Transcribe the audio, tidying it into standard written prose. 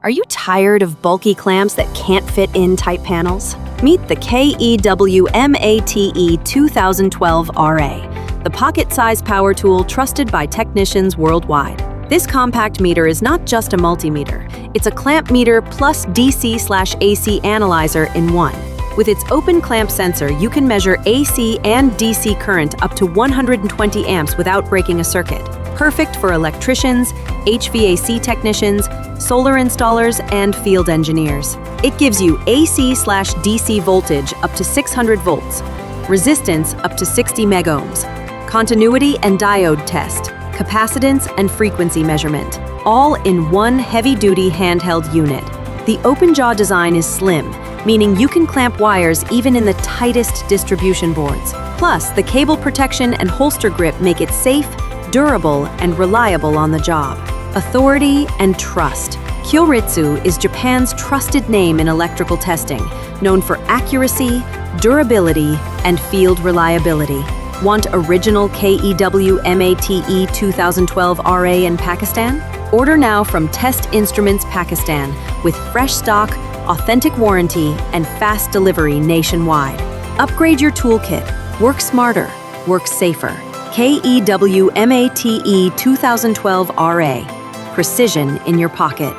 Are you tired of bulky clamps that can't fit in tight panels? Meet the KEW MATE 2012RA, the pocket-sized power tool trusted by technicians worldwide. This compact meter is not just a multimeter, it's a clamp meter plus DC/AC analyzer in one. With its open clamp sensor, you can measure AC and DC current up to 120 amps without breaking a circuit. Perfect for electricians, HVAC technicians, solar installers, and field engineers. It gives you AC/DC voltage up to 600 volts, resistance up to 60 megohms, continuity and diode test, capacitance and frequency measurement, all in one heavy-duty handheld unit. The open jaw design is slim, meaning you can clamp wires even in the tightest distribution boards. Plus, the cable protection and holster grip make it safe, durable, and reliable on the job. Authority and trust. KYORITSU is Japan's trusted name in electrical testing, known for accuracy, durability, and field reliability. Want original KEW MATE 2012RA in Pakistan? Order now from Test Instruments Pakistan with fresh stock, authentic warranty, and fast delivery nationwide. Upgrade your toolkit. Work smarter. Work safer. KEW MATE 2012RA. Precision in your pocket.